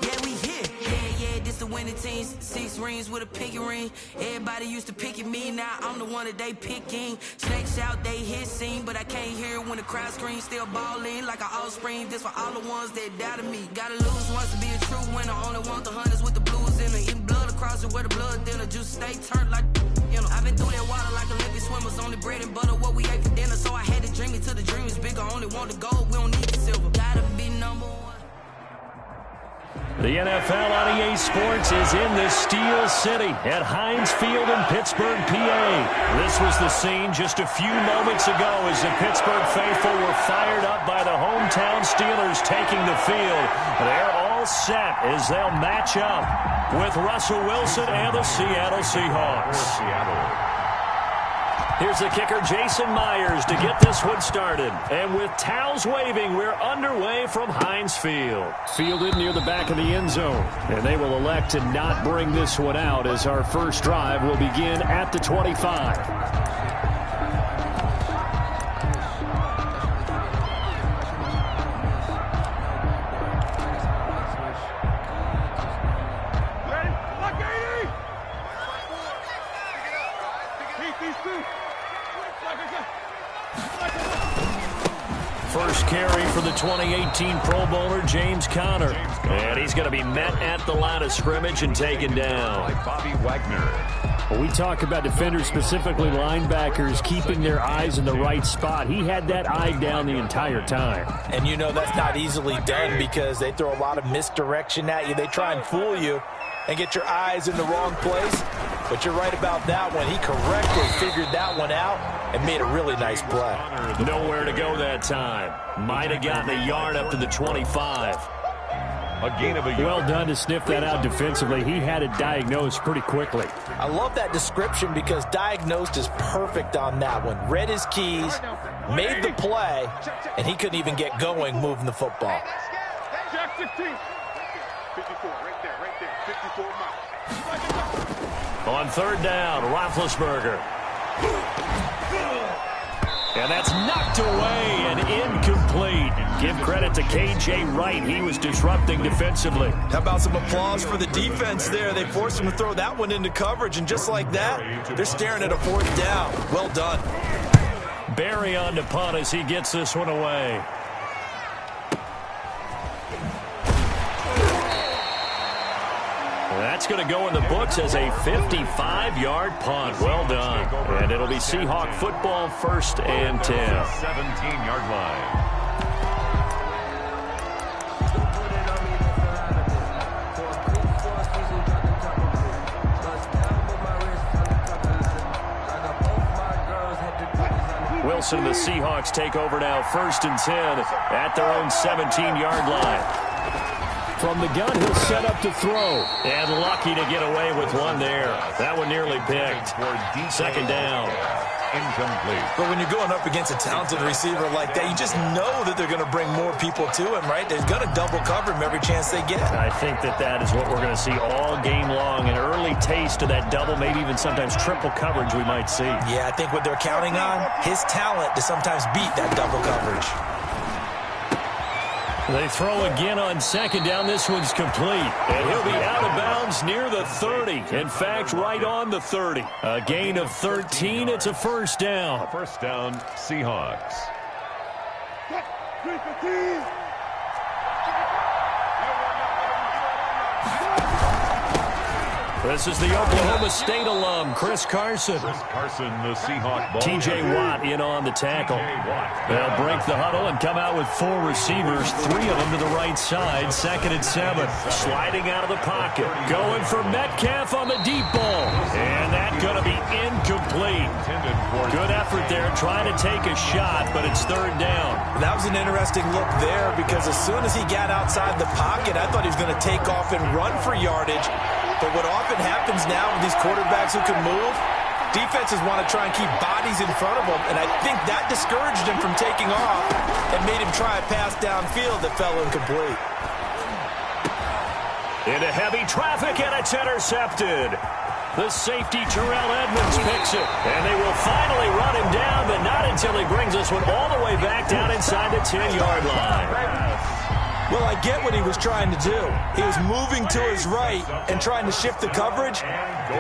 Yeah, we here. Yeah, this the winning teams. 6 rings with a pinky ring. Everybody used to pick at me, now I'm the one that they picking. Snakes out, they hit scene, but I can't hear it when the crowd screams. Still balling like an offspring. This for all the ones that doubted me. Gotta lose once to be a true winner. Only want the hunters with the blues in it. Eating blood across it where the blood dinner. Juice stay turned like, you know. I've been through that water like Olympic swimmers. Only bread and butter, what we ate for dinner. So I had to dream it till the dream is bigger. Only want the gold, we don't need the silver. Gotta be number one. The NFL on EA Sports is in the Steel City at Heinz Field in Pittsburgh, PA. This was the scene just a few moments ago as the Pittsburgh faithful were fired up by the hometown Steelers taking the field. They're all set as they'll match up with Russell Wilson and the Seattle Seahawks. Here's the kicker, Jason Myers, to get this one started. And with towels waving, we're underway from Heinz Field. Fielded near the back of the end zone. And they will elect to not bring this one out as our first drive will begin at the 25. First carry for the 2018 Pro Bowler, James Conner. And he's going to be met at the line of scrimmage and taken down. Bobby Wagner. Well, we talk about defenders, specifically linebackers, keeping their eyes in the right spot. He had that eye down the entire time. And you know that's not easily done because they throw a lot of misdirection at you. They try and fool you and get your eyes in the wrong place. But you're right about that one. He correctly figured that one out and made a really nice play. Nowhere to go that time. Might have gotten a yard up to the 25. A gain of a yard. Well done to sniff that out defensively. He had it diagnosed pretty quickly. I love that description because diagnosed is perfect on that one. Read his keys, made the play, and he couldn't even get going moving the football. Jack 15. 54, right there, 54 miles. On third down, Roethlisberger. And that's knocked away and incomplete. Give credit to K.J. Wright. He was disrupting defensively. How about some applause for the defense there? They forced him to throw that one into coverage, and just like that, they're staring at a fourth down. Well done. Barry on to punt as he gets this one away. That's going to go in the books as a 55-yard punt. Well done. And it'll be Seahawk football, 1st and 10. 17-yard line. Wilson and the Seahawks take over now, 1st and 10 at their own 17-yard line. From the gun, he'll set up to throw. And lucky to get away with one there. That one nearly picked. 2nd down. Incomplete. But when you're going up against a talented receiver like that, you just know that they're going to bring more people to him, right? They're going to double cover him every chance they get. I think that is what we're going to see all game long. An early taste of that double, maybe even sometimes triple coverage we might see. Yeah, I think what they're counting on, his talent to sometimes beat that double coverage. They throw again on 2nd down. This one's complete. And he'll be out of bounds near the 30. In fact, right on the 30. A gain of 13. It's a 1st down. 1st down, Seahawks. This is the Oklahoma State alum, Chris Carson. Chris Carson, the Seahawk ball. T.J. Watt in on the tackle. They'll break the huddle and come out with 4 receivers, 3 of them to the right side, 2nd and 7. Sliding out of the pocket. Going for Metcalf on the deep ball. And that's going to be incomplete. Good effort there, trying to take a shot, but it's 3rd down. That was an interesting look there because as soon as he got outside the pocket, I thought he was going to take off and run for yardage. But what often happens now with these quarterbacks who can move, defenses want to try and keep bodies in front of them, and I think that discouraged him from taking off and made him try a pass downfield that fell incomplete. Into heavy traffic, and it's intercepted. The safety, Terrell Edmonds, picks it, and they will finally run him down, but not until he brings this one all the way back down inside the 10-yard line. Well, I get what he was trying to do. He was moving to his right and trying to shift the coverage,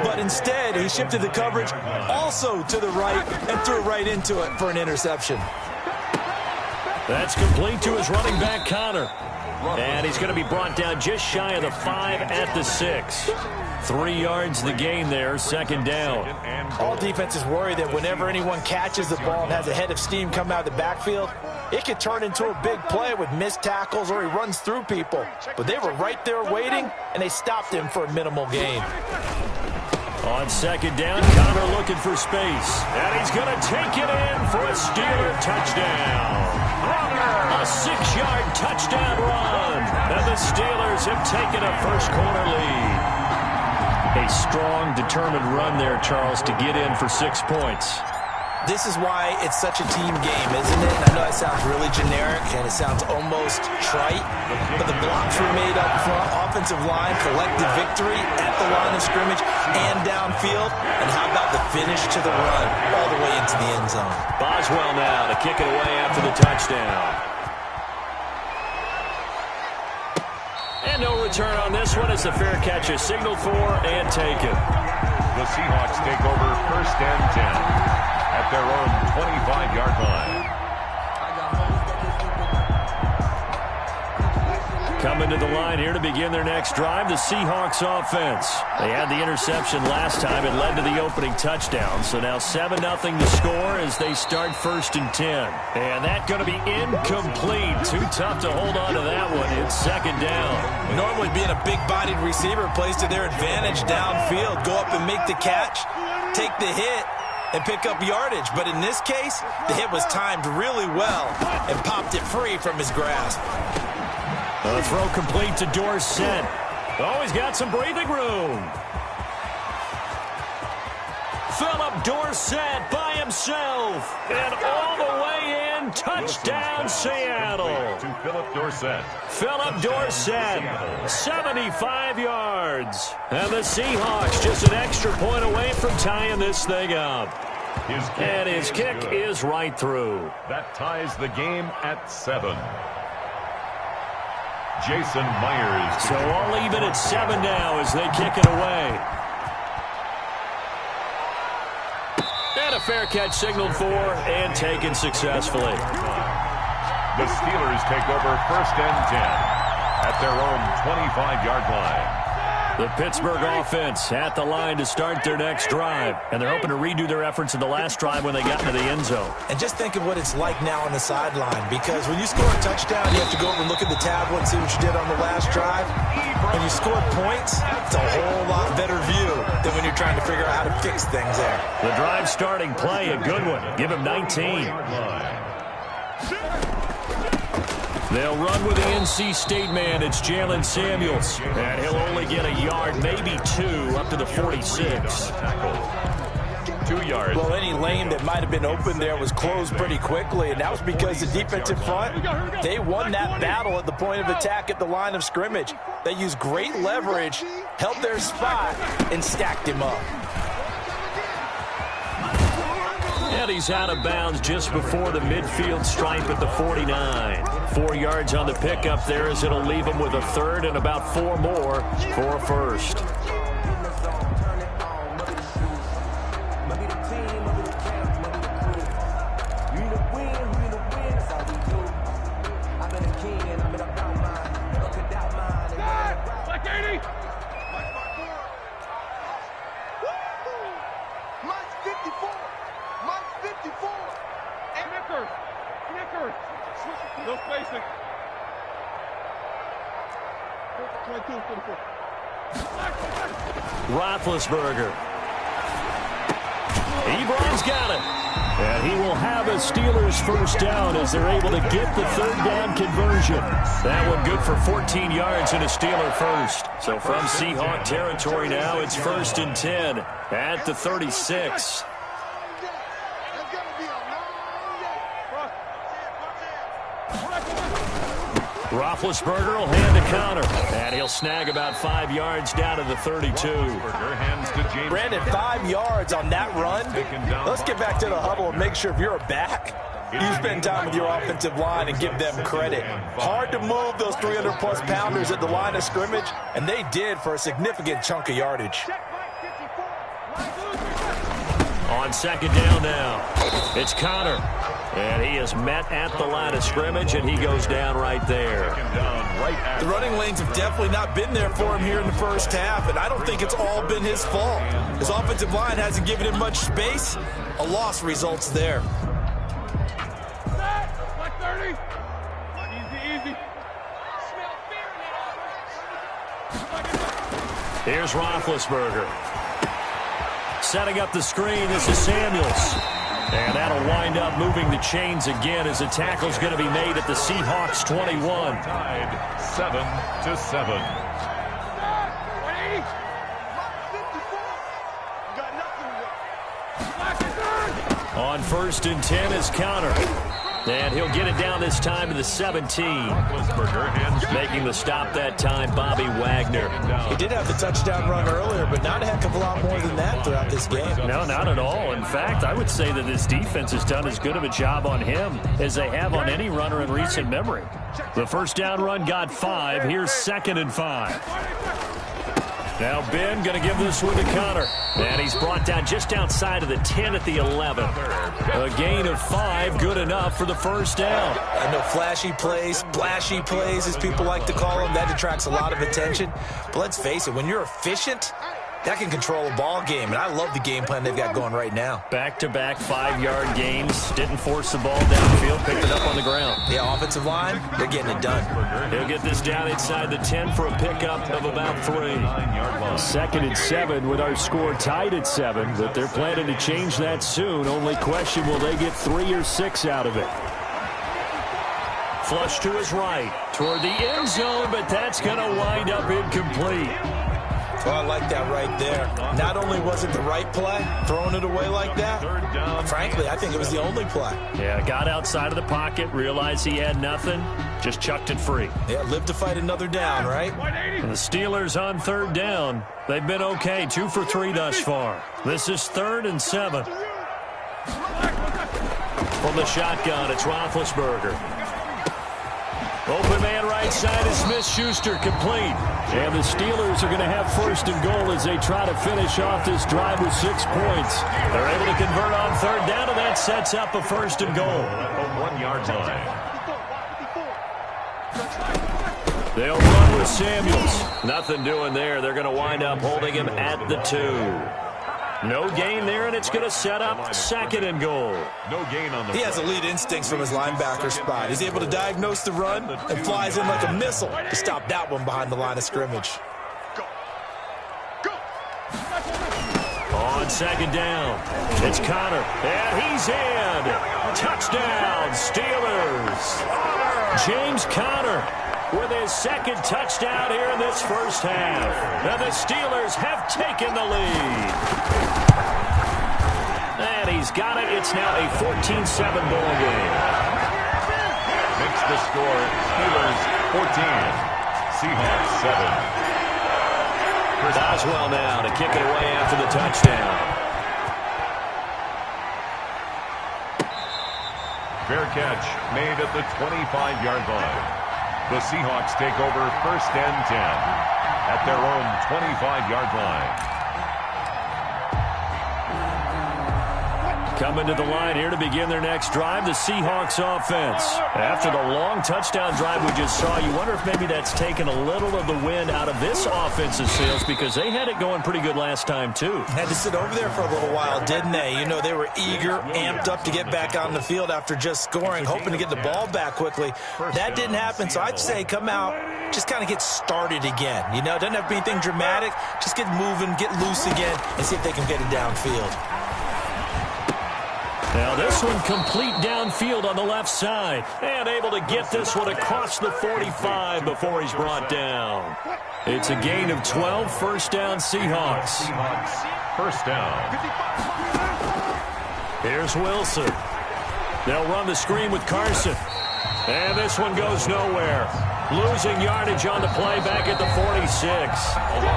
but instead he shifted the coverage also to the right and threw right into it for an interception. That's complete to his running back, Connor. And he's going to be brought down just shy of the 5 at the 6. 3 yards the gain there, second down. All defenses worry that whenever anyone catches the ball and has a head of steam come out of the backfield, it could turn into a big play with missed tackles or he runs through people. But they were right there waiting, and they stopped him for a minimal gain. On second down, Connor looking for space. And he's going to take it in for a Steeler touchdown. A 6-yard touchdown run. And the Steelers have taken a first-quarter lead. A strong, determined run there, Charles, to get in for 6 points. This is why it's such a team game, isn't it? And I know it sounds really generic and it sounds almost trite, but the blocks were made up front, offensive line, collective victory at the line of scrimmage and downfield. And how about the finish to the run all the way into the end zone? Boswell now to kick it away after the touchdown. And no return on this one as the fair catch is signaled for and taken. The Seahawks take over first and 10 at their own 25-yard line. Coming to the line here to begin their next drive, the Seahawks offense. They had the interception last time. It led to the opening touchdown. So now 7-0 the score as they start first and 10. And that's going to be incomplete. Too tough to hold on to that one. It's second down. Normally being a big-bodied receiver plays to their advantage downfield. Go up and make the catch, take the hit, and pick up yardage. But in this case, the hit was timed really well and popped it free from his grasp. A throw complete to Dorsett. Oh, he's got some breathing room. Philip Dorsett by himself. And all the way in, touchdown Seattle. To Philip Dorsett. Philip Dorsett, 75 yards. And the Seahawks just an extra point away from tying this thing up. His kick is right through. That ties the game at 7. Jason Myers. So all even at 7 now as they kick it away. And a fair catch signaled for and taken successfully. The Steelers take over first and 10 at their own 25-yard line. The Pittsburgh offense at the line to start their next drive. And they're hoping to redo their efforts in the last drive when they got into the end zone. And just think of what it's like now on the sideline, because when you score a touchdown, you have to go over and look at the tablet and see what you did on the last drive. When you score points, it's a whole lot better view than when you're trying to figure out how to fix things there. The drive starting play, a good one. Give him 19. They'll run with the NC State man. It's Jalen Samuels. And he'll only get a yard, maybe 2, up to the 46. 2 yards. Well, any lane that might have been open there was closed pretty quickly, and that was because the defensive front, they won that battle at the point of attack at the line of scrimmage. They used great leverage, held their spot, and stacked him up. And he's out of bounds just before the midfield stripe at the 49. 4 yards on the pickup there as it'll leave him with a third and about 4 more for a first. Roethlisberger. Ebron's got it. And he will have a Steelers first down as they're able to get the third down conversion. That one good for 14 yards and a Steeler first. So from Seahawk territory now, it's first and 10 at the 36. Roethlisberger will hand to Connor, and he'll snag about 5 yards down to the 32. Brandon, 5 yards on that run. Let's get back to the huddle and make sure if you're a back, You spend time with your offensive line and give them credit. Hard to move those 300-plus pounders at the line of scrimmage, and they did for a significant chunk of yardage. On second down now, it's Connor. And he is met at the line of scrimmage, and he goes down right there. The running lanes have definitely not been there for him here in the first half, and I don't think it's all been his fault. His offensive line hasn't given him much space. A loss results there. Here's Roethlisberger. Setting up the screen, this is Samuels. And that'll wind up moving the chains again as the tackle's going to be made at the Seahawks 21. Tied 7-7. On 1st and 10 is Connor. And he'll get it down this time to the 17. Making the stop that time, Bobby Wagner. He did have the touchdown run earlier, but not a heck of a lot more than that throughout this game. No, not at all. In fact, I would say that this defense has done as good of a job on him as they have on any runner in recent memory. The first down run got 5. Here's 2nd and 5. Now Ben going to give this one to Connor. And he's brought down just outside of the 10 at the 11. A gain of 5, good enough for the first down. I know flashy plays, splashy plays, as people like to call them, that attracts a lot of attention. But let's face it, when you're efficient, that can control a ball game, and I love the game plan they've got going right now. Back-to-back 5-yard gains. Didn't force the ball downfield, picked it up on the ground. Yeah, offensive line, they're getting it done. He'll get this down inside the 10 for a pickup of about 3. 2nd and 7 with our score tied at 7, but they're planning to change that soon. Only question, will they get 3 or 6 out of it? Flush to his right, toward the end zone, but that's going to wind up incomplete. Well, I like that right there. Not only was it the right play, throwing it away like that, frankly, I think it was the only play. Yeah, got outside of the pocket, realized he had nothing, just chucked it free. Yeah, live to fight another down, right? And the Steelers on 3rd down. They've been okay, 2 for 3 thus far. This is 3rd and 7. From the shotgun, it's Roethlisberger. Open man right side is Smith-Schuster, complete. And the Steelers are going to have 1st and goal as they try to finish off this drive with 6 points. They're able to convert on 3rd down, and that sets up a 1st and goal. A 1-yard line. They'll run with Samuels. Nothing doing there. They're going to wind up holding him at the 2. No gain there, and it's going to set up 2nd and goal. No gain on the He has elite instincts from his linebacker spot. He's able to diagnose the run and flies in like a missile to stop that one behind the line of scrimmage. On 2nd down, it's Connor, and he's in. Touchdown, Steelers. James Conner with his 2nd touchdown here in this first half. And the Steelers have taken the lead. And he's got it. It's now a 14-7 ball game. Makes the score Steelers 14, Seahawks 7. Boswell now to kick it away after the touchdown. Fair catch made at the 25-yard line. The Seahawks take over 1st and 10 at their own 25-yard line. Coming to the line here to begin their next drive, the Seahawks offense. After the long touchdown drive we just saw, you wonder if maybe that's taken a little of the wind out of this offense's sails, because they had it going pretty good last time, too. Had to sit over there for a little while, didn't they? You know, they were eager, amped up to get back on the field after just scoring, hoping to get the ball back quickly. That didn't happen, so I'd say come out, just kind of get started again. You know, it doesn't have to be anything dramatic. Just get moving, get loose again, and see if they can get it downfield. Now this one complete downfield on the left side. And able to get this one across the 45 before he's brought down. It's a gain of 12, 1st down Seahawks. 1st down. Here's Wilson. They'll run the screen with Carson. And this one goes nowhere. Losing yardage on the play back at the 46.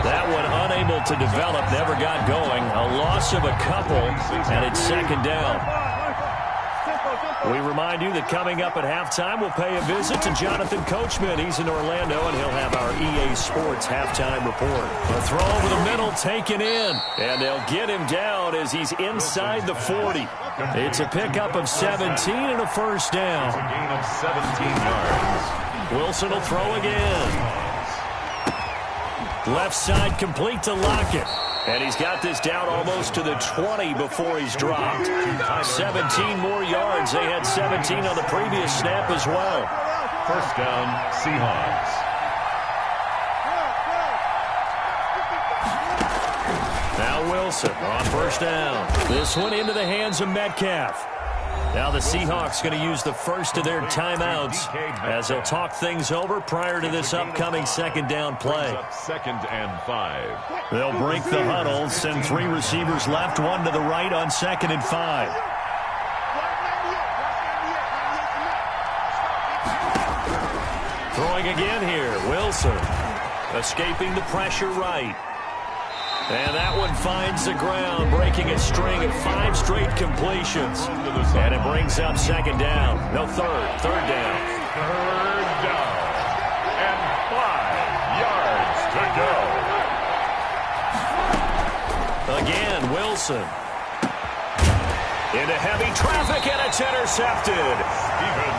That one unable to develop, never got going. A loss of a couple, and it's 2nd down. We remind you that coming up at halftime, we'll pay a visit to Jonathan Coachman. He's in Orlando, and he'll have our EA Sports halftime report. A throw over the middle taken in, and they'll get him down as he's inside the 40. It's a pickup of 17 and a first down. It's a gain of 17 yards. Wilson will throw again. Left side complete to Lockett. And he's got this down almost to the 20 before he's dropped. 17 more yards. They had 17 on the previous snap as well. First down, Seahawks. Now Wilson on first down. This one into the hands of Metcalf. Now the Seahawks going to use the first of their timeouts as they'll talk things over prior to this upcoming second down play. Second and 5. They'll break the huddle, send 3 receivers left, 1 to the right on 2nd and 5. Throwing again here, Wilson. Escaping the pressure right. And that one finds the ground, breaking a string of 5 straight completions. And it brings up second down. No, third down. Third down. And 5 yards to go. Again, Wilson. Into heavy traffic, and it's intercepted.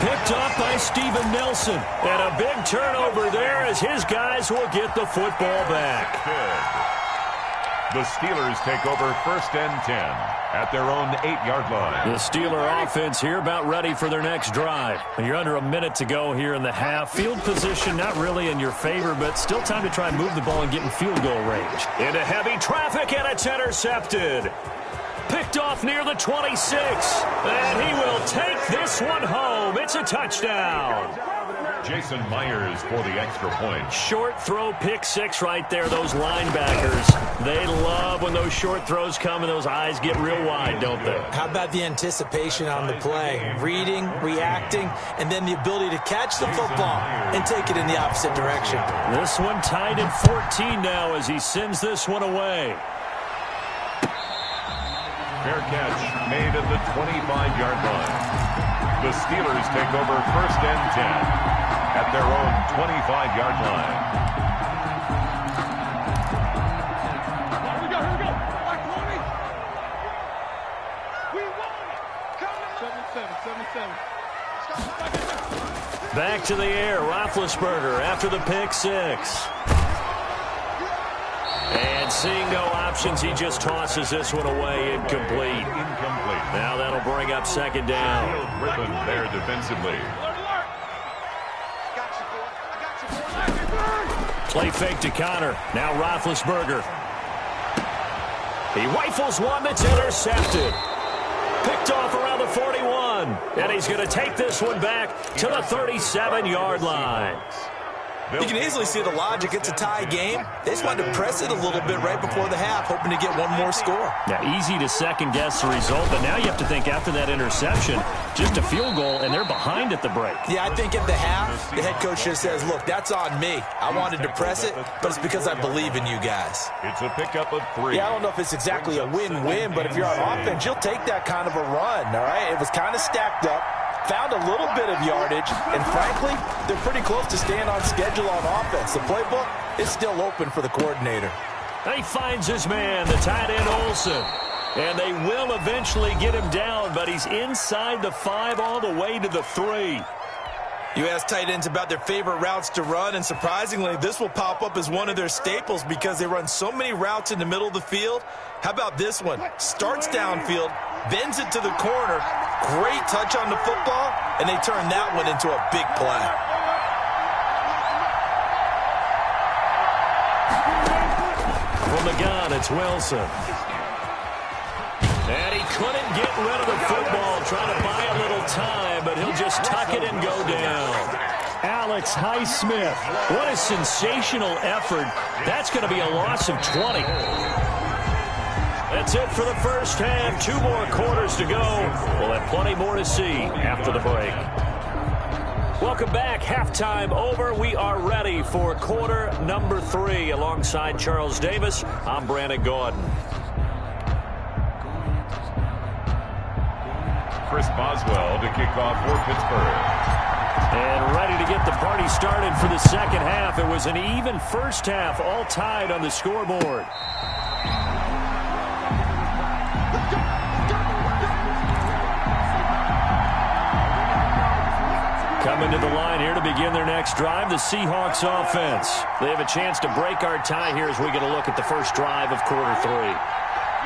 Picked off by Steven Nelson. And a big turnover there as his guys will get the football back. The Steelers take over first and 10 at their own 8-yard line. The Steeler offense here about ready for their next drive. You're under a minute to go here in the half. Field position not really in your favor, but still time to try and move the ball and get in field goal range. Into heavy traffic, and it's intercepted. Picked off near the 26. And he will take this one home. It's a touchdown. Jason Myers for the extra point. Short throw, pick 6 right there. Those linebackers, they love when those short throws come and those eyes get real wide, don't they? How about the anticipation on the play? Reading, reacting, and then the ability to catch the football and take it in the opposite direction. This one tied at 14 now as he sends this one away. Fair catch made at the 25-yard line. The Steelers take over first and 10 at their own 25-yard line. Here we go. Black 20. We won it. Come on. 7-7. Back to the air, Roethlisberger after the pick 6. And seeing no options, he just tosses this one away, incomplete. Now that'll bring up second down. Griffin there defensively. Play fake to Connor. Now Roethlisberger. He rifles one that's intercepted. Picked off around the 41. And he's going to take this one back to the 37-yard line. You can easily see the logic. It's a tie game. They just wanted to press it a little bit right before the half, hoping to get one more score. Now, easy to second-guess the result, but now you have to think after that interception, just a field goal, and they're behind at the break. Yeah, I think at the half, the head coach just says, look, that's on me. I wanted to press it, but it's because I believe in you guys. It's a pickup of 3. Yeah, I don't know if it's exactly a win-win, but if you're on offense, you'll take that kind of a run, all right? It was kind of stacked up. Found a little bit of yardage, and frankly, they're pretty close to staying on schedule on offense. The playbook is still open for the coordinator. He finds his man, the tight end Olsen. And they will eventually get him down, but he's inside the 5 all the way to the 3. You ask tight ends about their favorite routes to run, and surprisingly, this will pop up as one of their staples because they run so many routes in the middle of the field. How about this one? Starts downfield, bends it to the corner, great touch on the football, and they turn that one into a big play. From the gun, it's Wilson. And he couldn't get rid of the football, trying to buy a little time, but he'll just tuck it and go down. Alex Highsmith, what a sensational effort. That's going to be a loss of 20. That's it for the first half. 2 more quarters to go. We'll have plenty more to see after the break. Welcome back. Halftime over. We are ready for quarter number 3. Alongside Charles Davis, I'm Brandon Gordon. Chris Boswell to kick off for Pittsburgh. And ready to get the party started for the second half. It was an even first half, all tied on the scoreboard. Coming to the line here to begin their next drive, the Seahawks offense. They have a chance to break our tie here as we get a look at the first drive of quarter three.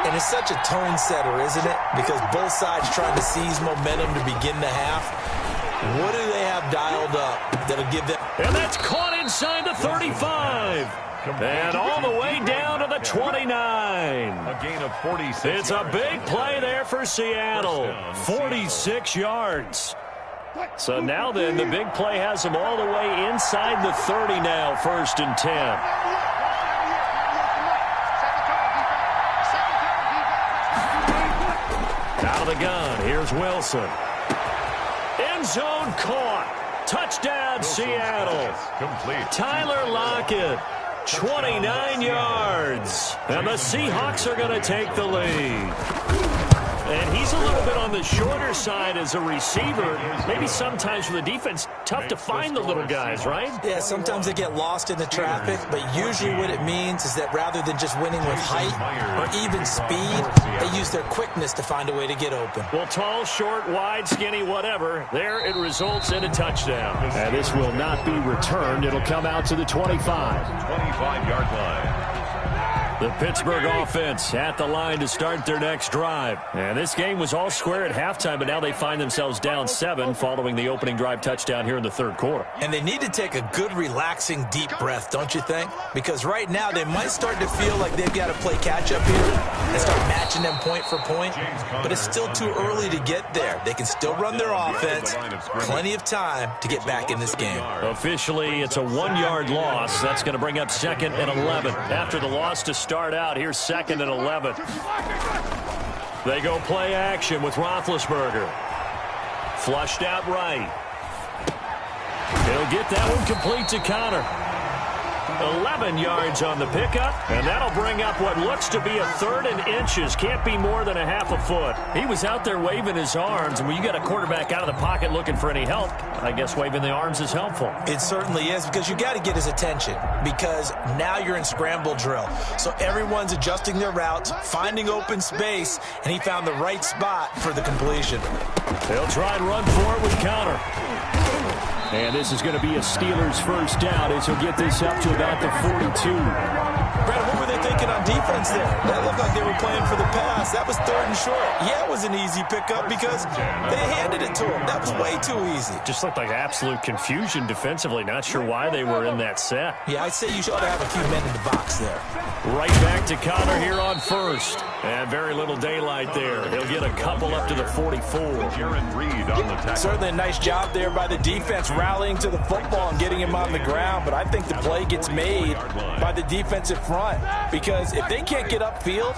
And it's such a tone setter, isn't it? Because both sides trying to seize momentum to begin the half. What do they have dialed up that'll give them? And that's caught inside the 35. And all the way down to the 29. A gain of 46. It's a big play there for Seattle. 46 yards. So now then, the big play has them all the way inside the 30 now, 1st and 10. Out of the gun, here's Wilson. End zone caught. Touchdown, Seattle. Complete. Tyler Lockett, 29 yards. And the Seahawks are going to take the lead. And he's a little bit on the shorter side as a receiver. Maybe sometimes for the defense, tough to find the little guys, right? Yeah, sometimes they get lost in the traffic, but usually what it means is that rather than just winning with height or even speed, they use their quickness to find a way to get open. Well, tall, short, wide, skinny, whatever. There it results in a touchdown. And this will not be returned. It'll come out to the 25. 25-yard line. The Pittsburgh offense at the line to start their next drive. And this game was all square at halftime, but now they find themselves down 7 following the opening drive touchdown here in the third quarter. And they need to take a good, relaxing, deep breath, don't you think? Because right now they might start to feel like they've got to play catch-up here and start matching them point for point. But it's still too early to get there. They can still run their offense. Plenty of time to get back in this game. Officially, it's a 1-yard loss. That's going to bring up 2nd and 11. After the loss to start out, here's 2nd and 11. They go play action with Roethlisberger. Flushed out right. He'll get that one complete to Connor. 11 yards on the pickup, and that'll bring up what looks to be a 3rd and inches. Can't be more than a half a foot. He was out there waving his arms, and when you got a quarterback out of the pocket looking for any help, I guess waving the arms is helpful. It certainly is, because you got to get his attention, because now you're in scramble drill. So everyone's adjusting their routes, finding open space, and he found the right spot for the completion. They'll try and run for it with Connor. And this is going to be a Steelers first down as he'll get this up to about the 42. Brad, what were they thinking on defense there? That looked like they were playing for the pass. That was 3rd and short. Yeah, it was an easy pickup because they handed it to him. That was way too easy. Just looked like absolute confusion defensively. Not sure why they were in that set. Yeah, I'd say you should have a few men in the box there. Right back to Connor here on 1st. And very little daylight there. He'll get a couple up to the 44. Jaron Reed on the tackle. Certainly a nice job there by the defense rallying to the football and getting him on the ground. But I think the play gets made by the defensive front. Because if they can't get upfield,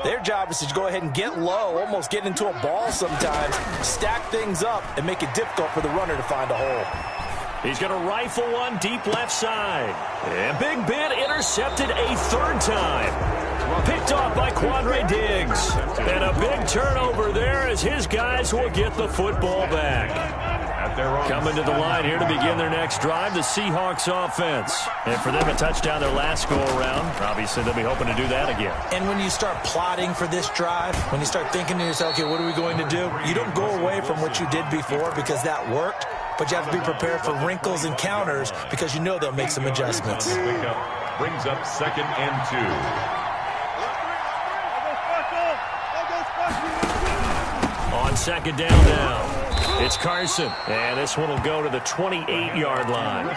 their job is to go ahead and get low, almost get into a ball sometimes, stack things up, and make it difficult for the runner to find a hole. He's going to rifle one deep left side. And Big Ben intercepted a 3rd time. Picked off by Quandre Diggs. And a big turnover there as his guys will get the football back. Coming to the line here to begin their next drive, the Seahawks offense. And for them, a touchdown their last go-around. Obviously, they'll be hoping to do that again. And when you start plotting for this drive, when you start thinking to yourself, okay, what are we going to do? You don't go away from what you did before because that worked, but you have to be prepared for wrinkles and counters because you know they'll make some adjustments. Brings up 2nd and 2. On 2nd down now. It's Carson, and this one will go to the 28-yard line.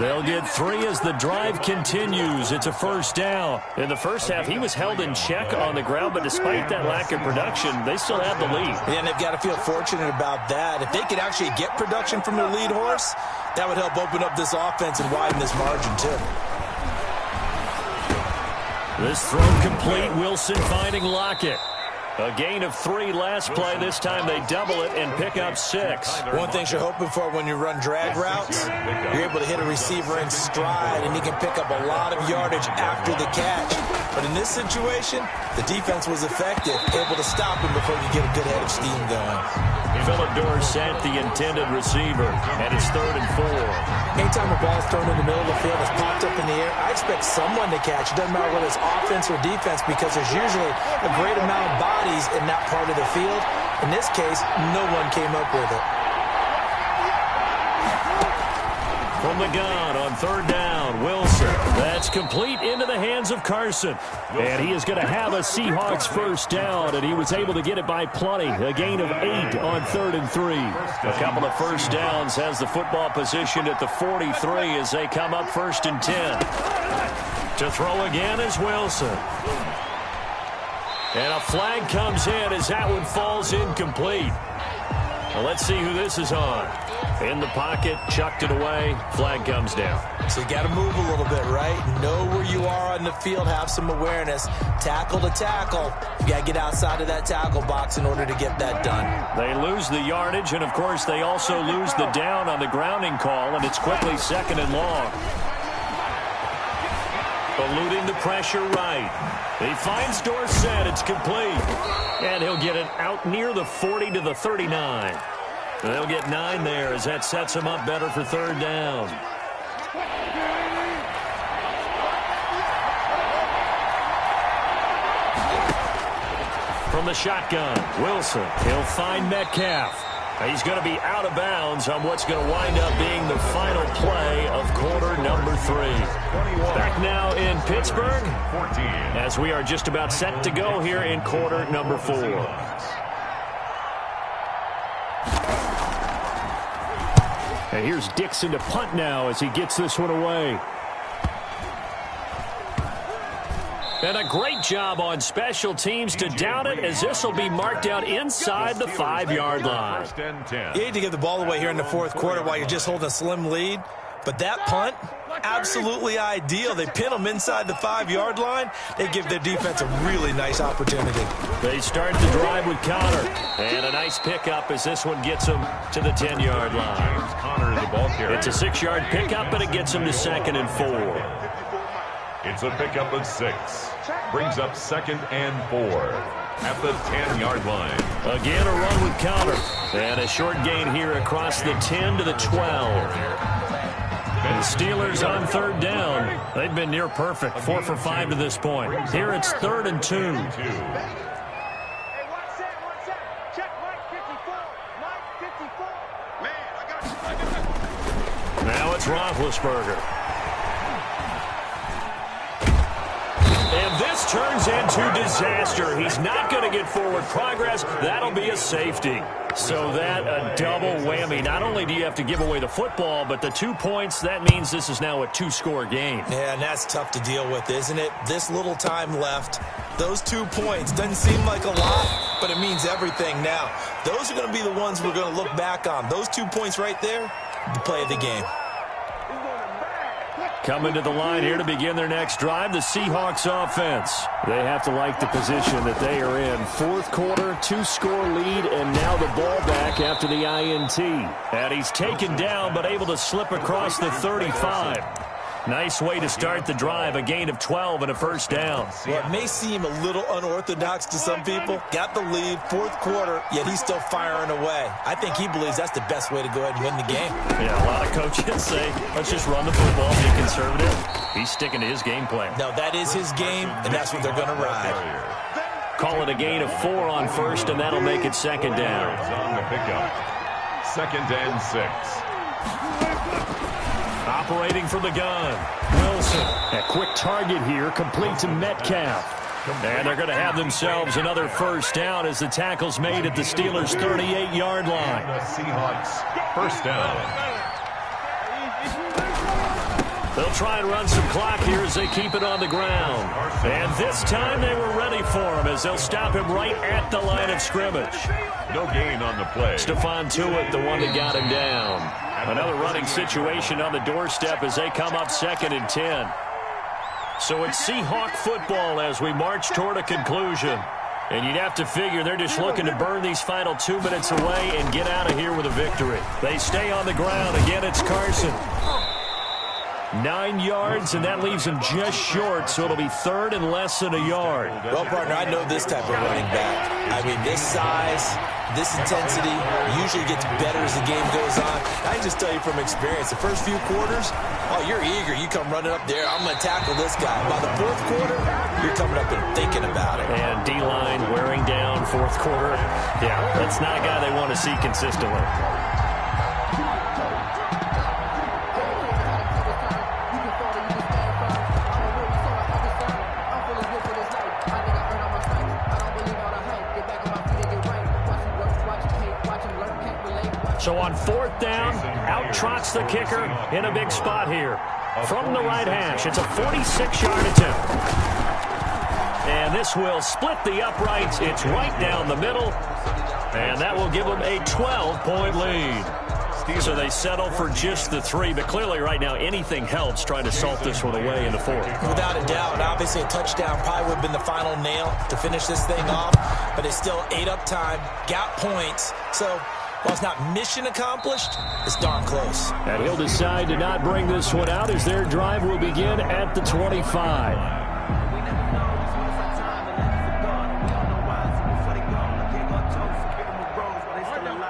They'll get 3 as the drive continues. It's a 1st down. In the first half, he was held in check on the ground, but despite that lack of production, they still have the lead. And they've got to feel fortunate about that. If they could actually get production from their lead horse, that would help open up this offense and widen this margin, too. This throw complete. Wilson finding Lockett. A gain of 3 last play. This time they double it and pick up 6. One thing you're hoping for when you run drag routes, you're able to hit a receiver in stride, and he can pick up a lot of yardage after the catch. But in this situation, the defense was effective, able to stop him before you get a good head of steam going. Phillip Dorsett, the intended receiver, and it's 3rd and 4. Anytime a ball is thrown in the middle of the field, it's popped up in the air, I expect someone to catch. It doesn't matter whether it's offense or defense, because there's usually a great amount of bodies in that part of the field. In this case, no one came up with it. From the gun on 3rd down, Wilson. That's complete into the hands of Carson. And he is going to have a Seahawks first down, and he was able to get it by plenty. A gain of 8 on 3rd and 3. A couple of first downs has the football positioned at the 43 as they come up 1st and 10. To throw again is Wilson. And a flag comes in as that one falls incomplete. Well, let's see who this is on. In the pocket, chucked it away, flag comes down. So you got to move a little bit, right? Know where you are on the field, have some awareness. Tackle to tackle. You got to get outside of that tackle box in order to get that done. They lose the yardage, and of course they also lose the down on the grounding call, and it's quickly 2nd and long. Eluding the pressure right. He finds Dorsett. It's complete. And he'll get it out near the 40 to the 39. They'll get 9 there as that sets him up better for 3rd down. From the shotgun, Wilson. He'll find Metcalf. He's going to be out of bounds on what's going to wind up being the final play of quarter number 3. Back now in Pittsburgh as we are just about set to go here in quarter number 4. And here's Dixon to punt now as he gets this one away. And a great job on special teams to down it, as this will be marked out inside the 5-yard line. You hate to give the ball away here in the 4th quarter while you're just holding a slim lead. But that punt, absolutely ideal. They pin them inside the 5-yard line. They give their defense a really nice opportunity. They start the drive with Connor. And a nice pickup as this one gets them to the 10-yard line. It's a 6-yard pickup, and it gets them to 2nd and 4. It's a pickup of 6. Brings up 2nd and 4 at the 10-yard line. Again, a run with Connor. And a short gain here across the 10 to the 12. And the Steelers on 3rd down. They've been near perfect. 4 for 5 to this point. Here it's 3rd and 2. Now it's Roethlisberger. And this turns into disaster. He's not going to get forward progress. That'll be a safety. So that a double whammy. Not only do you have to give away the football, but the 2 points, that means this is now a 2-score game. Yeah, and that's tough to deal with, isn't it? This little time left. Those 2 points doesn't seem like a lot, but it means everything now. Those are going to be the ones we're going to look back on. Those 2 points right there, the play of the game. Coming to the line here to begin their next drive, the Seahawks offense. They have to like the position that they are in. 4th quarter, 2-score lead, and now the ball back after the INT. And he's taken down, but able to slip across the 35. Nice way to start the drive, a gain of 12 and a first down. Well, it may seem a little unorthodox to some people. Got the lead, 4th quarter, yet he's still firing away. I think he believes that's the best way to go ahead and win the game. Yeah, a lot of coaches say, let's just run the football, be conservative. He's sticking to his game plan. No, that is his game, and that's what they're going to ride. Call it a gain of 4 on first, and that'll make it 2nd down. On the pickup. 2nd and 6. Operating from the gun, Wilson. A quick target here, complete to Metcalf. And they're going to have themselves another first down as the tackle's made at the Steelers' 38-yard line. The Seahawks first down. They'll try and run some clock here as they keep it on the ground. And this time they were ready for him as they'll stop him right at the line of scrimmage. No gain on the play. Stephon Tuitt, the one that got him down. Another running situation on the doorstep as they come up 2nd and 10. So it's Seahawk football as we march toward a conclusion. And you'd have to figure they're just looking to burn these final 2 minutes away and get out of here with a victory. They stay on the ground. Again, it's Carson. 9 yards, and that leaves him just short, so it'll be third and less than a yard. Well, partner, I know this type of running back. I mean, this size, this intensity usually gets better as the game goes on. I can just tell you from experience, the first few quarters, oh, you're eager. You come running up there, I'm going to tackle this guy. By the fourth quarter, you're coming up and thinking about it. And D-line wearing down fourth quarter. Yeah, that's not a guy they want to see consistently. So on fourth down, out trots the kicker in a big spot here. From the right hash, it's a 46-yard attempt. And this will split the uprights. It's right down the middle. And that will give them a 12-point lead. So they settle for just the 3. But clearly right now anything helps trying to salt this one away in the fourth. Without a doubt. Obviously a touchdown probably would have been the final nail to finish this thing off. But it's still 8 up time, got points. So while it's not mission accomplished, it's darn close. And he'll decide to not bring this one out as their drive will begin at the 25.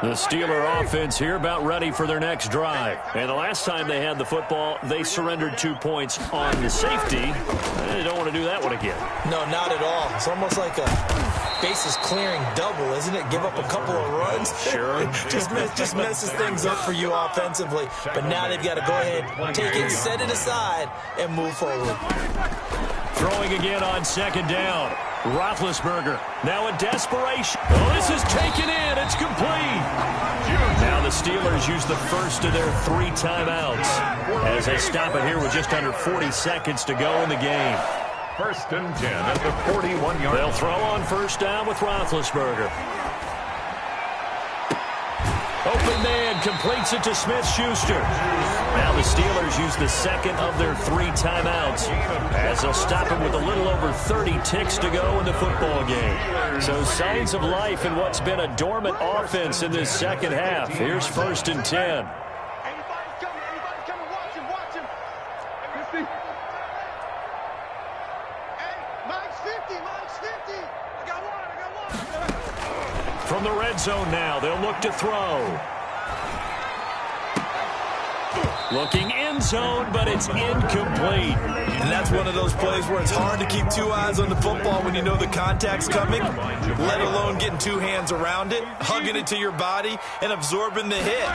The Steeler offense here about ready for their next drive. And the last time they had the football, they surrendered 2 points on the safety. They don't want to do that one again. No, not at all. It's almost like a bases clearing double, isn't it? Give up a couple of runs. Sure. just messes things up for you offensively. But now they've got to go ahead, take it, set it aside, and move forward. Throwing again on second down. Roethlisberger now in desperation. Oh, this is taken in. It's complete. Now the Steelers use the first of their 3 timeouts as they stop it here with just under 40 seconds to go in the game. First and 10 at the 41-yard. They'll throw on first down with Roethlisberger. Open man completes it to Smith-Schuster. Now the Steelers use the second of their 3 timeouts as they'll stop it with a little over 30 ticks to go in the football game. So signs of life in what's been a dormant offense in this second half. Here's first and 10. Anybody's coming, watch him. 50. Hey, Mike's 50. I got one. From the red zone now, they'll look to throw. Looking end zone, but it's incomplete. And that's one of those plays where it's hard to keep 2 eyes on the football when you know the contact's coming, let alone getting 2 hands around it, hugging it to your body, and absorbing the hit,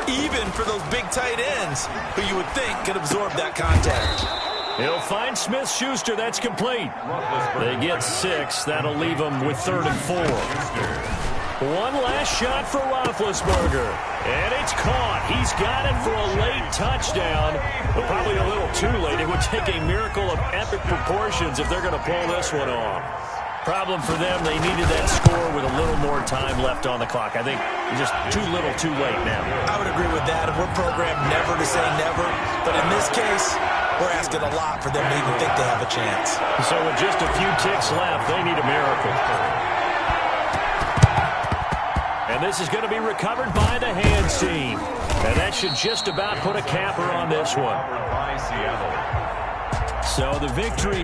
even for those big tight ends who you would think could absorb that contact. He'll find Smith-Schuster. That's complete. They get 6. That'll leave them with 3rd and 4. One last shot for Roethlisberger. And it's caught. He's got it for a late touchdown. But probably a little too late. It would take a miracle of epic proportions if they're going to pull this one off. Problem for them, they needed that score with a little more time left on the clock. I think just too little too late now. I would agree with that. We're programmed never to say never. But in this case, we're asking a lot for them to even think they have a chance. So with just a few ticks left, they need a miracle. And this is going to be recovered by the hands team. And that should just about put a capper on this one. So the victory.